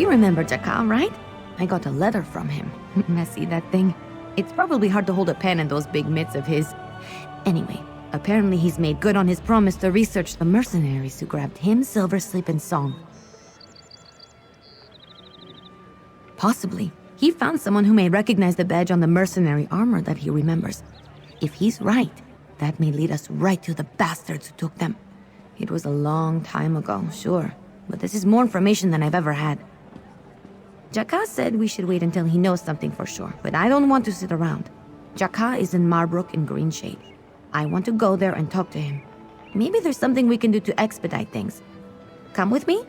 You remember Jakka, right? I got a letter from him. Messy, that thing. It's probably hard to hold a pen in those big mitts of his. Anyway, apparently he's made good on his promise to research the mercenaries who grabbed him, Silversleep, and Song. Possibly. He found someone who may recognize the badge on the mercenary armor that he remembers. If he's right, that may lead us right to the bastards who took them. It was a long time ago, sure, but this is more information than I've ever had. Jakka said we should wait until he knows something for sure, but I don't want to sit around. Jakka is in Marbrook in Greenshade. I want to go there and talk to him. Maybe there's something we can do to expedite things. Come with me?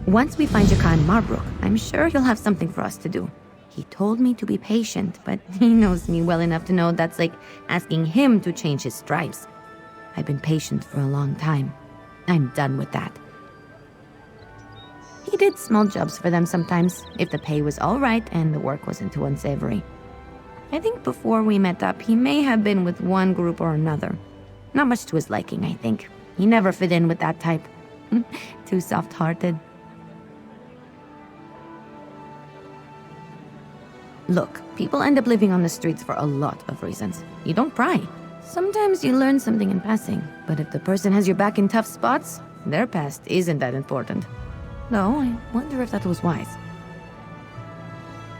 Once we find Jakka in Marbrook, I'm sure he'll have something for us to do. He told me to be patient, but he knows me well enough to know that's like asking him to change his stripes. I've been patient for a long time. I'm done with that. He did small jobs for them sometimes, if the pay was all right and the work wasn't too unsavory. I think before we met up, he may have been with one group or another. Not much to his liking, I think. He never fit in with that type. Too soft-hearted. Look, people end up living on the streets for a lot of reasons. You don't pry. Sometimes you learn something in passing, but if the person has your back in tough spots, their past isn't that important. Though, I wonder if that was wise.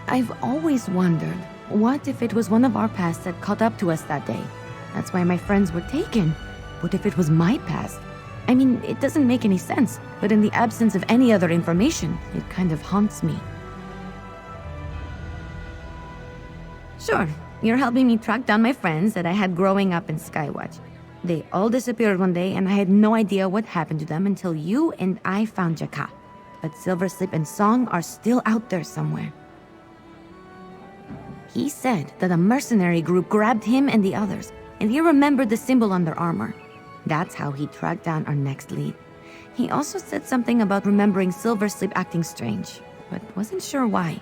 I've always wondered, what if it was one of our pasts that caught up to us that day? That's why my friends were taken. What if it was my past? I mean, it doesn't make any sense, but in the absence of any other information, it kind of haunts me. Sure, you're helping me track down my friends that I had growing up in Skywatch. They all disappeared one day, and I had no idea what happened to them until you and I found Jakka. But Silversleep and Song are still out there somewhere. He said that a mercenary group grabbed him and the others, and he remembered the symbol on their armor. That's how he tracked down our next lead. He also said something about remembering Silversleep acting strange, but wasn't sure why.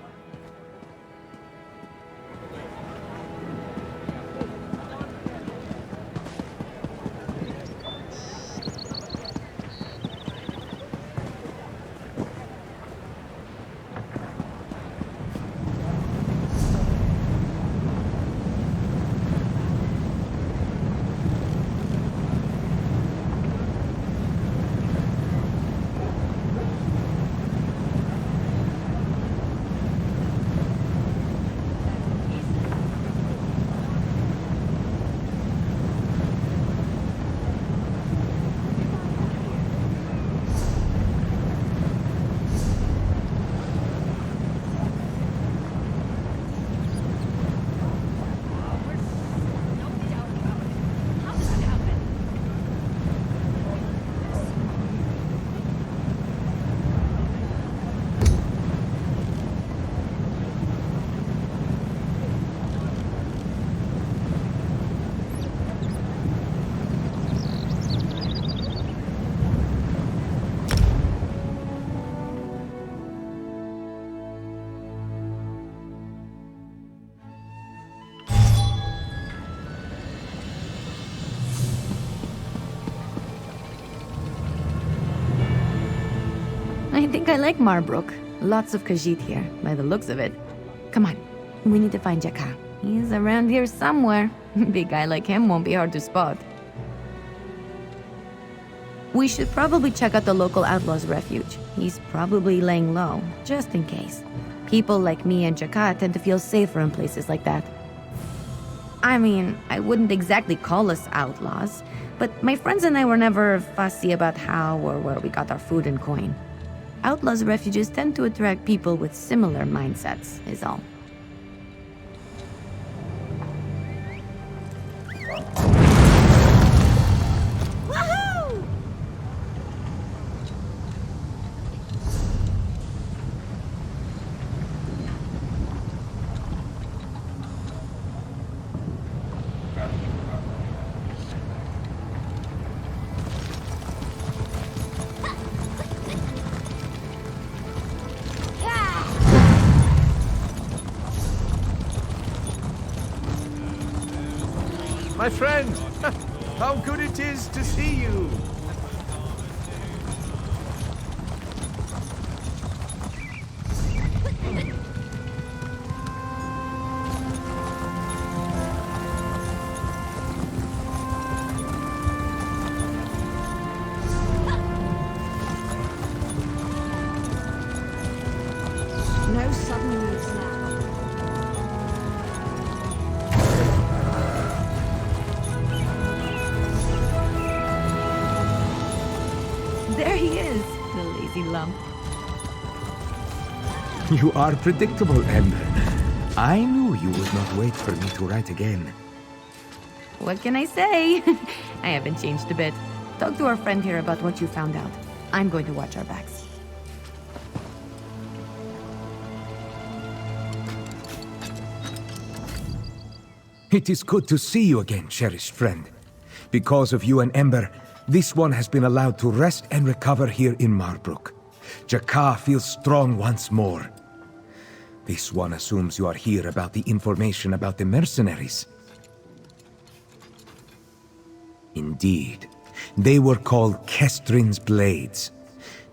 I think I like Marbrook. Lots of Khajiit here, by the looks of it. Come on, we need to find Jakka. He's around here somewhere. Big guy like him won't be hard to spot. We should probably check out the local outlaws' refuge. He's probably laying low, just in case. People like me and Jakka tend to feel safer in places like that. I mean, I wouldn't exactly call us outlaws, but my friends and I were never fussy about how or where we got our food and coin. Outlaws' refuges tend to attract people with similar mindsets, is all. Woohoo! My friend, how good it is to see you. There he is, the lazy lump. You are predictable, Ember. I knew you would not wait for me to write again. What can I say? I haven't changed a bit. Talk to our friend here about what you found out. I'm going to watch our backs. It is good to see you again, cherished friend. Because of you and Ember, this one has been allowed to rest and recover here in Marbrook. Jakar feels strong once more. This one assumes you are here about the information about the mercenaries. Indeed. They were called Kestrin's Blades.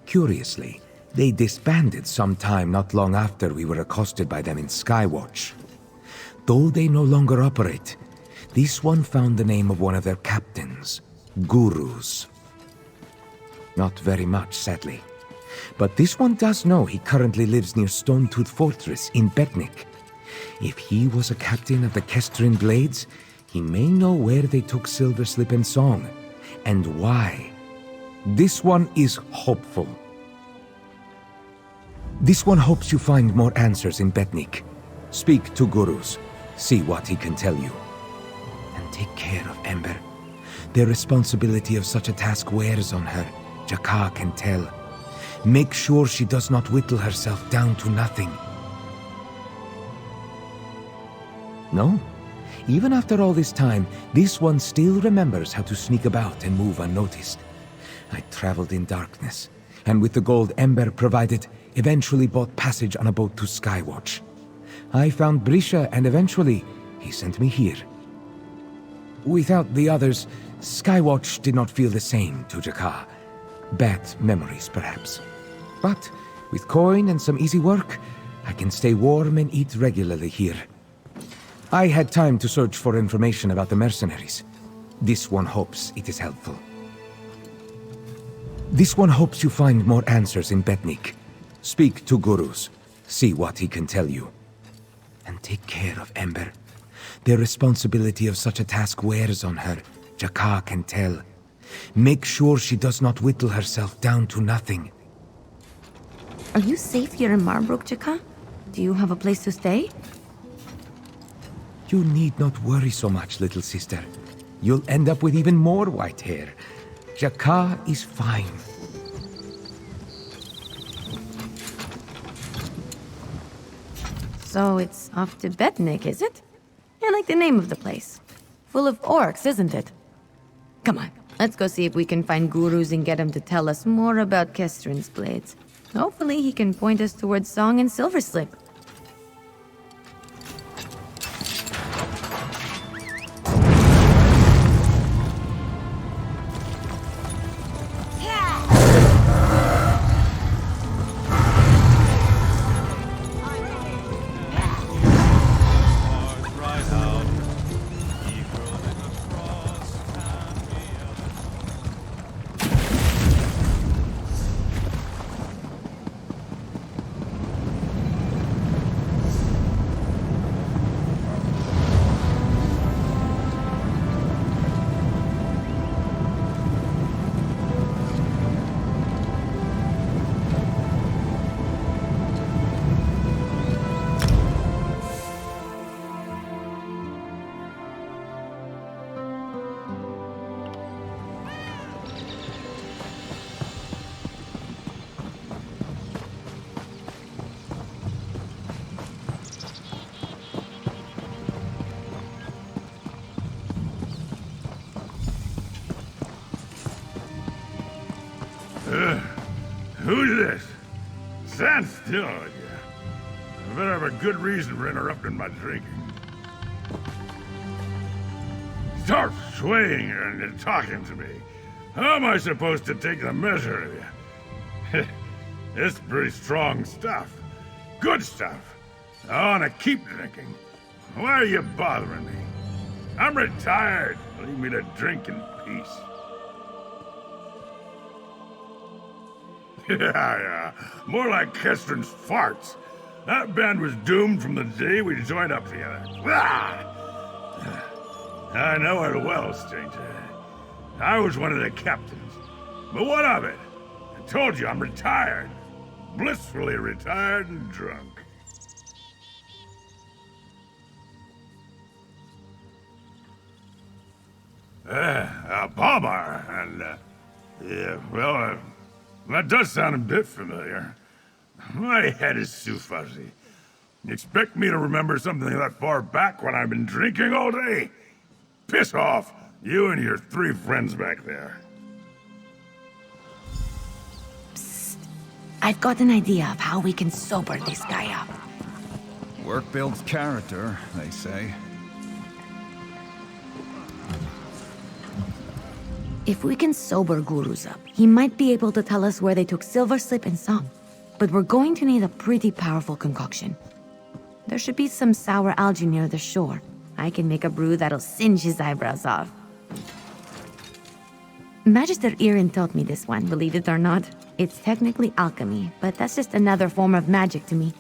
Curiously, they disbanded sometime not long after we were accosted by them in Skywatch. Though they no longer operate, this one found the name of one of their captains, Gurus. Not very much, sadly. But this one does know he currently lives near Stonetooth Fortress in Betnik. If he was a captain of the Kestrin Blades, he may know where they took Silverslip and Song, and why. This one is hopeful. This one hopes you find more answers in Betnik. Speak to Gurus, see what he can tell you. And take care of Ember. The responsibility of such a task wears on her, Jakar can tell. Make sure she does not whittle herself down to nothing. No? Even after all this time, this one still remembers how to sneak about and move unnoticed. I traveled in darkness, and with the gold Ember provided, eventually bought passage on a boat to Skywatch. I found Brisha, and eventually, he sent me here. Without the others, Skywatch did not feel the same to Jakar. Bad memories, perhaps. But with coin and some easy work, I can stay warm and eat regularly here. I had time to search for information about the mercenaries. This one hopes it is helpful. This one hopes you find more answers in Betnik. Speak to Gurus. See what he can tell you. And take care of Ember. The responsibility of such a task wears on her, Jakar can tell. Make sure she does not whittle herself down to nothing. Are you safe here in Marbrook, Jakar? Do you have a place to stay? You need not worry so much, little sister. You'll end up with even more white hair. Jakar is fine. So it's off to Betnik, is it? I like the name of the place. Full of orcs, isn't it? Come on, let's go see if we can find Gurus and get him to tell us more about Kestrin's Blades. Hopefully he can point us towards Song and Silverslip. Who's this? Stand still, would you? I better have a good reason for interrupting my drinking. Start swaying and talking to me. How am I supposed to take the measure of you? It's pretty strong stuff. Good stuff. I want to keep drinking. Why are you bothering me? I'm retired. Leave me to drink in peace. Yeah, more like Kestrin's farts. That band was doomed from the day we joined up together. Ah! I know it well, stranger. I was one of the captains. But what of it? I told you I'm retired. Blissfully retired and drunk. A bomber, and, yeah, well, that does sound a bit familiar. My head is too fuzzy. You expect me to remember something that far back when I've been drinking all day? Piss off, you and your 3 friends back there. Psst. I've got an idea of how we can sober this guy up. Work builds character, they say. If we can sober Gurus up, he might be able to tell us where they took Silver Slip and Song. But we're going to need a pretty powerful concoction. There should be some sour algae near the shore. I can make a brew that'll singe his eyebrows off. Magister Irin taught me this one, believe it or not. It's technically alchemy, but that's just another form of magic to me.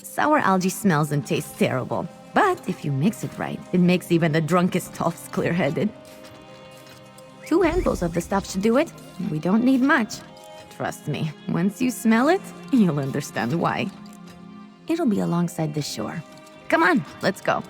Sour algae smells and tastes terrible, but if you mix it right, it makes even the drunkest toffs clear-headed. 2 handfuls of the stuff should do it. We don't need much. Trust me, once you smell it, you'll understand why. It'll be alongside the shore. Come on, let's go.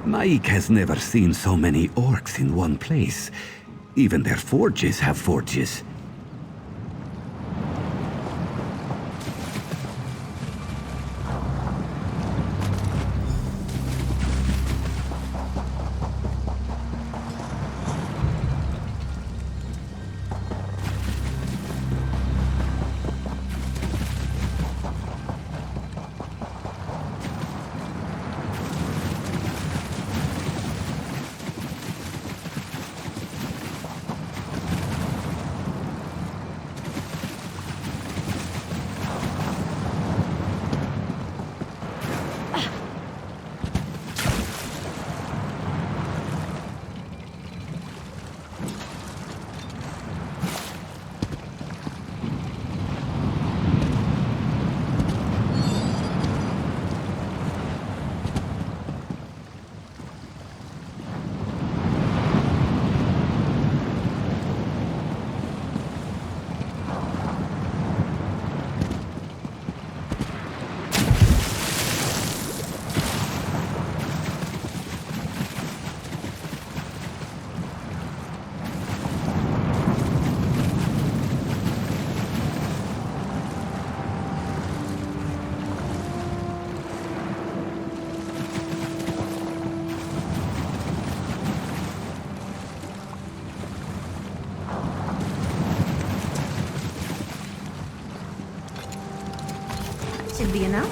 Mike has never seen so many orcs in one place. Even their forges have forges. Should be enough.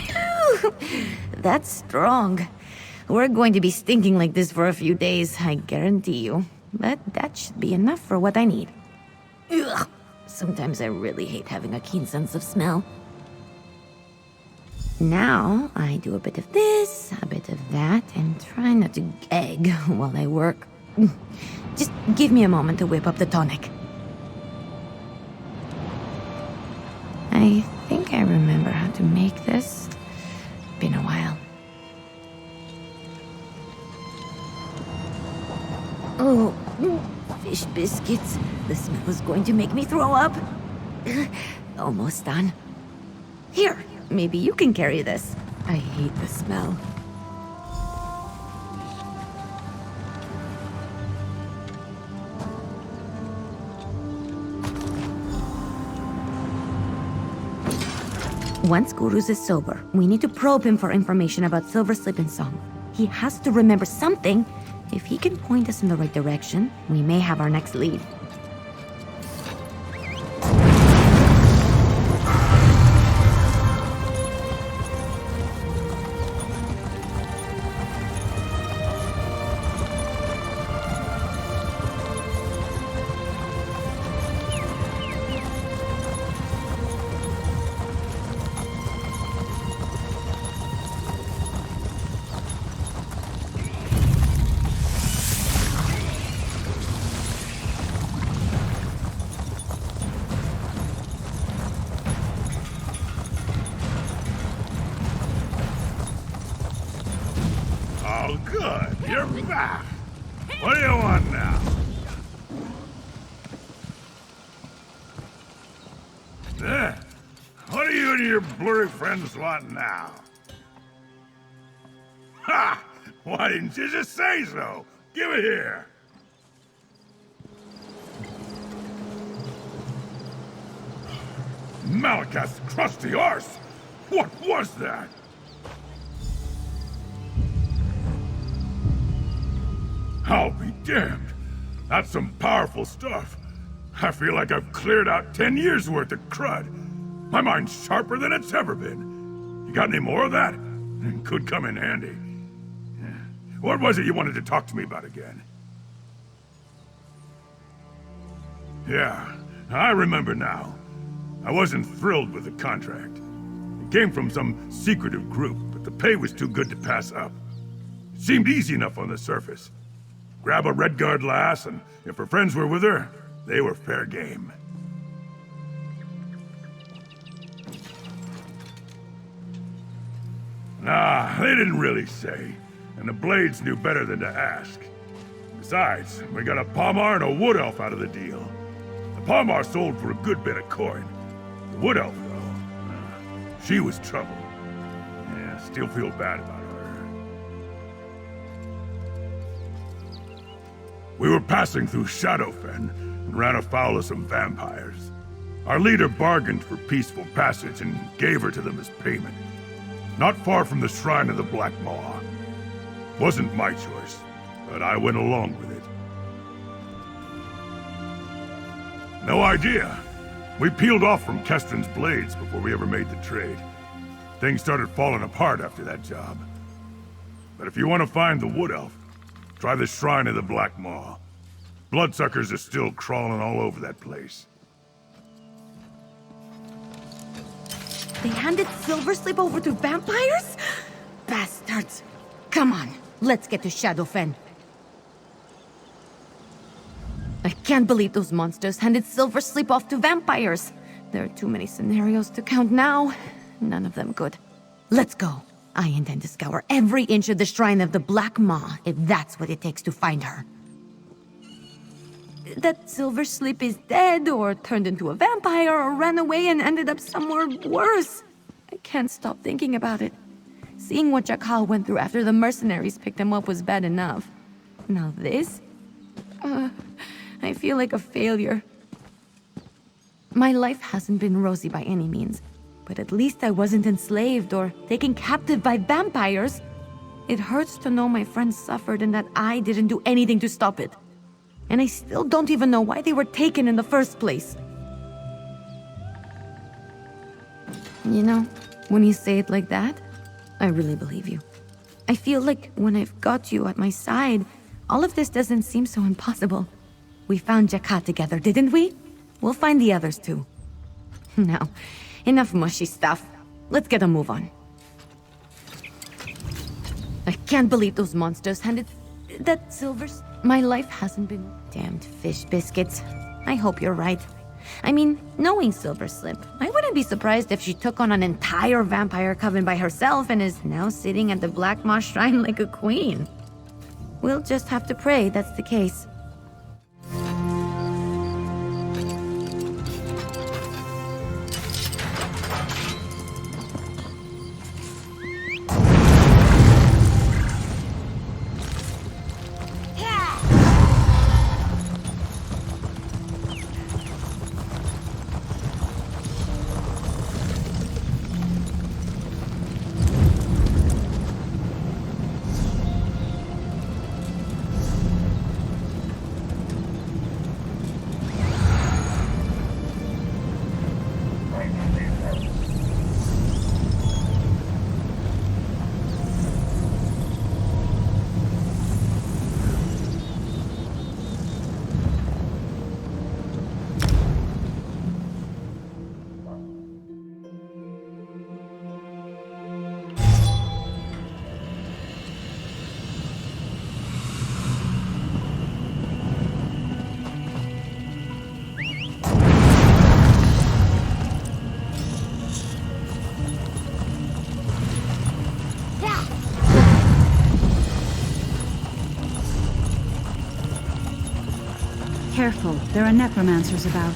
Phew! That's strong. We're going to be stinking like this for a few days, I guarantee you. But that should be enough for what I need. Ugh. Sometimes I really hate having a keen sense of smell. Now, I do a bit of this, a bit of that, and try not to gag while I work. Just give me a moment to whip up the tonic. I think I remember how to make this. Been a while. Oh, fish biscuits. The smell is going to make me throw up. Almost done. Here, maybe you can carry this. I hate the smell. Once Guruz is sober, we need to probe him for information about Silver Slip and Song. He has to remember something. If he can point us in the right direction, we may have our next lead. Oh, good. You're back. What do you want now? What do you and your blurry friends want now? Ha! Why didn't you just say so? Give it here. Malakath's crusty arse! What was that? I'll be damned. That's some powerful stuff. I feel like I've cleared out 10 years worth of crud. My mind's sharper than it's ever been. You got any more of that? Could come in handy. What was it you wanted to talk to me about again? Yeah, I remember now. I wasn't thrilled with the contract. It came from some secretive group, but the pay was too good to pass up. It seemed easy enough on the surface. Grab a Redguard lass, and if her friends were with her, they were fair game. Nah, they didn't really say, and the Blades knew better than to ask. Besides, we got a Palmar and a Wood Elf out of the deal. The Palmar sold for a good bit of coin. The Wood Elf, though, she was trouble. Yeah, still feel bad about her. We were passing through Shadowfen and ran afoul of some vampires. Our leader bargained for peaceful passage and gave her to them as payment. Not far from the Shrine of the Black Maw. Wasn't my choice, but I went along with it. No idea. We peeled off from Kestrin's Blades before we ever made the trade. Things started falling apart after that job. But if you want to find the Wood Elf, try the Shrine of the Black Maw. Bloodsuckers are still crawling all over that place. They handed Silver Slip over to vampires? Bastards! Come on, let's get to Shadowfen. I can't believe those monsters handed Silver Slip off to vampires. There are too many scenarios to count now. None of them good. Let's go. I intend to scour every inch of the Shrine of the Black Maw, if that's what it takes to find her. That Silver Slip is dead, or turned into a vampire, or ran away and ended up somewhere worse. I can't stop thinking about it. Seeing what Jakal went through after the mercenaries picked him up was bad enough. Now this? I feel like a failure. My life hasn't been rosy by any means, but at least I wasn't enslaved or taken captive by vampires. It hurts to know my friends suffered and that I didn't do anything to stop it. And I still don't even know why they were taken in the first place. You know, when you say it like that, I really believe you. I feel like when I've got you at my side, all of this doesn't seem so impossible. We found Jakka together, didn't we? We'll find the others too. Now, enough mushy stuff. Let's get a move on. I can't believe those monsters handed that silvers. My life hasn't been damned fish biscuits. I hope you're right. I mean, knowing Silver Slip, I wouldn't be surprised if she took on an entire vampire coven by herself and is now sitting at the Black Moss Shrine like a queen. We'll just have to pray that's the case. Careful, there are necromancers about.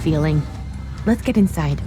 Feeling. Let's get inside.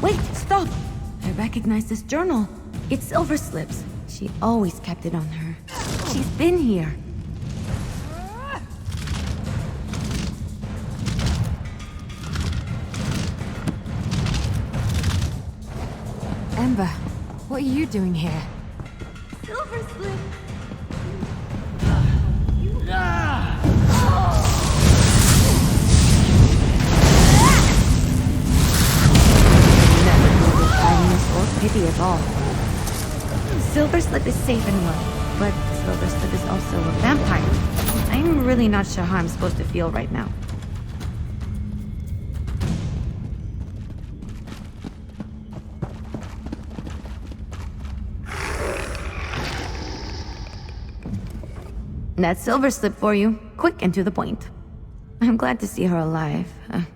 Wait, stop! I recognize this journal. It's Silver Slip's. She always kept it on her. She's been here. Ember, what are you doing here? Silver Slip! Or pity at all. Silver Slip is safe and well, but Silver Slip is also a vampire. I'm really not sure how I'm supposed to feel right now. That's Silver Slip for you. Quick and to the point. I'm glad to see her alive.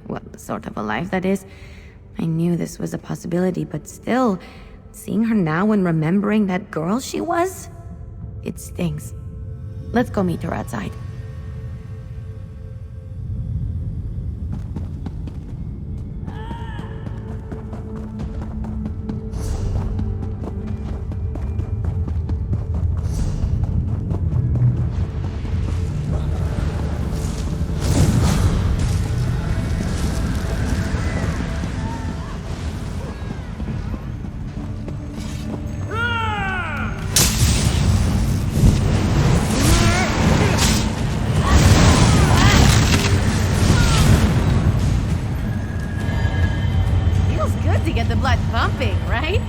Well, sort of alive, that is. I knew this was a possibility, but still, seeing her now and remembering that girl she was? It stings. Let's go meet her outside. To get the blood pumping, right?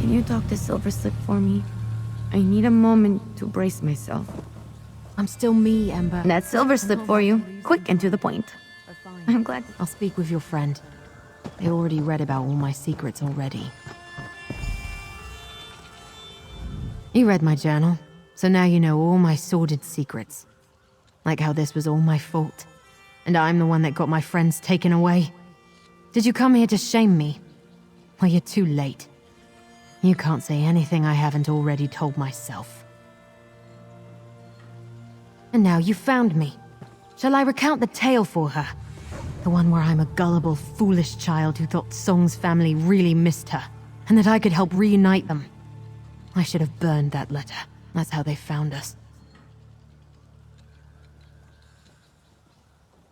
Can you talk to Silver Slip for me? I need a moment to brace myself. I'm still me, Ember. That's Silver Slip for you. Quick and to the point. I'm glad. I'll speak with your friend. They already read about all my secrets already. You read my journal, so now you know all my sordid secrets. Like how this was all my fault, and I'm the one that got my friends taken away. Did you come here to shame me? Well, you're too late. You can't say anything I haven't already told myself. And now you found me. Shall I recount the tale for her? The one where I'm a gullible, foolish child who thought Song's family really missed her, and that I could help reunite them. I should have burned that letter. That's how they found us.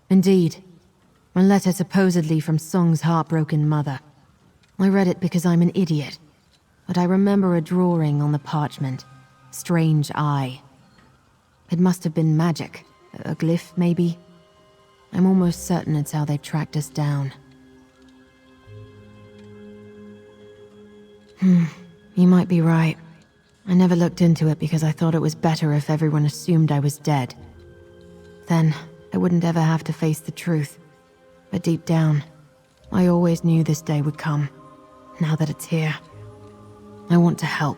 Indeed. A letter supposedly from Song's heartbroken mother. I read it because I'm an idiot. But I remember a drawing on the parchment. Strange eye. It must have been magic. A glyph, maybe? I'm almost certain it's how they tracked us down. You might be right. I never looked into it because I thought it was better if everyone assumed I was dead. Then, I wouldn't ever have to face the truth. But deep down, I always knew this day would come. Now that it's here, I want to help.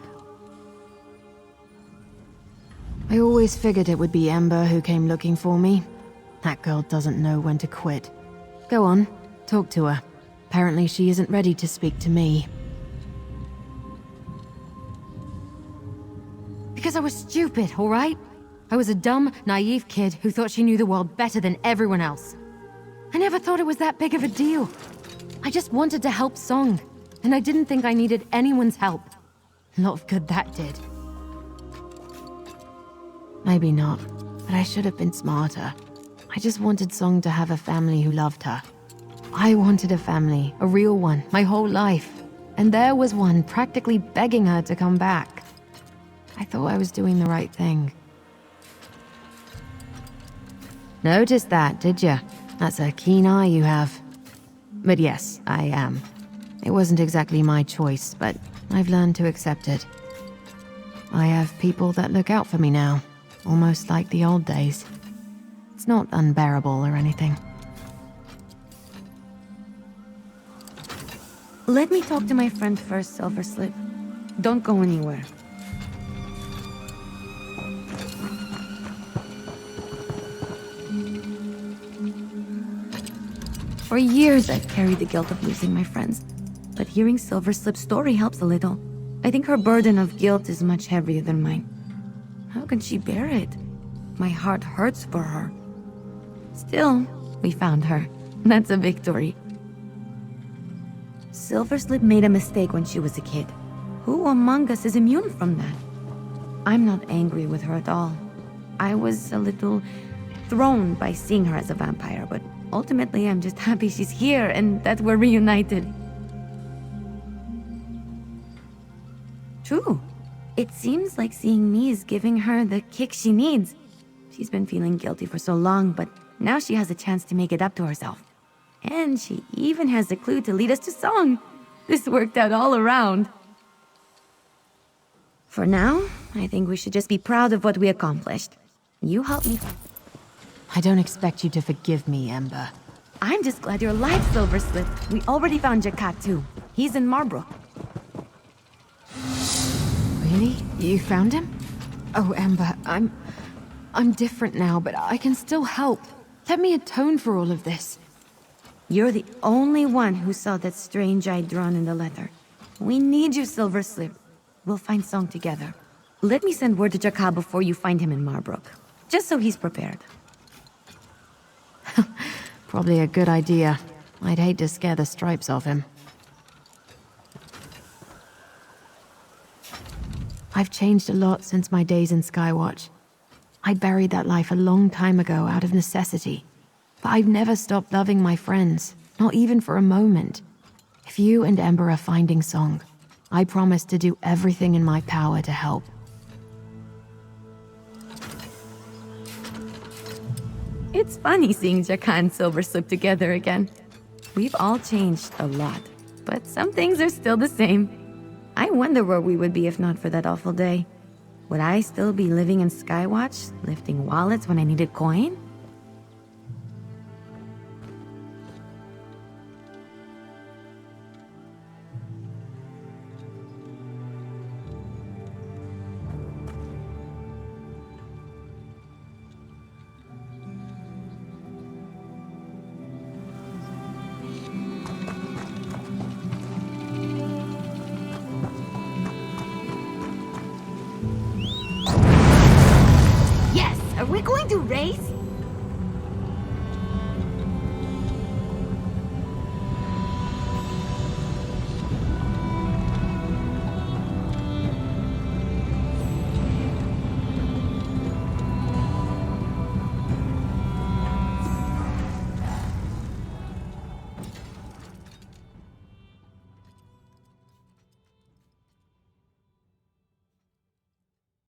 I always figured it would be Ember who came looking for me. That girl doesn't know when to quit. Go on, talk to her. Apparently she isn't ready to speak to me. Because I was stupid, alright? I was a dumb, naive kid who thought she knew the world better than everyone else. I never thought it was that big of a deal. I just wanted to help Song, and I didn't think I needed anyone's help. A lot of good that did. Maybe not, but I should have been smarter. I just wanted Song to have a family who loved her. I wanted a family, a real one, my whole life. And there was one practically begging her to come back. I thought I was doing the right thing. Noticed that, did you? That's a keen eye you have. But yes, I am. It wasn't exactly my choice, but I've learned to accept it. I have people that look out for me now, almost like the old days. It's not unbearable or anything. Let me talk to my friend first, Silver Slip. Don't go anywhere. For years, I've carried the guilt of losing my friends. But hearing Silver Slip's story helps a little. I think her burden of guilt is much heavier than mine. How can she bear it? My heart hurts for her. Still, we found her. That's a victory. Silverslip made a mistake when she was a kid. Who among us is immune from that? I'm not angry with her at all. I was a little thrown by seeing her as a vampire, but ultimately I'm just happy she's here and that we're reunited. True. It seems like seeing me is giving her the kick she needs. She's been feeling guilty for so long, but now she has a chance to make it up to herself. And she even has a clue to lead us to Song. This worked out all around. For now, I think we should just be proud of what we accomplished. You helped me. I don't expect you to forgive me, Ember. I'm just glad you're alive, Silverslip. We already found Jakat too. He's in Marbrook. Really? You found him? Oh, Ember, I'm different now, but I can still help. Let me atone for all of this. You're the only one who saw that strange eye drawn in the letter. We need you, Silverslip. We'll find Song together. Let me send word to Jakat before you find him in Marbrook, just so he's prepared. Probably a good idea. I'd hate to scare the stripes off him. I've changed a lot since my days in Skywatch. I buried that life a long time ago out of necessity. But I've never stopped loving my friends, not even for a moment. If you and Ember are finding Song, I promise to do everything in my power to help. It's funny seeing Jakat and Silverslip together again. We've all changed a lot, but some things are still the same. I wonder where we would be if not for that awful day. Would I still be living in Skywatch, lifting wallets when I needed coin? Are we going to race?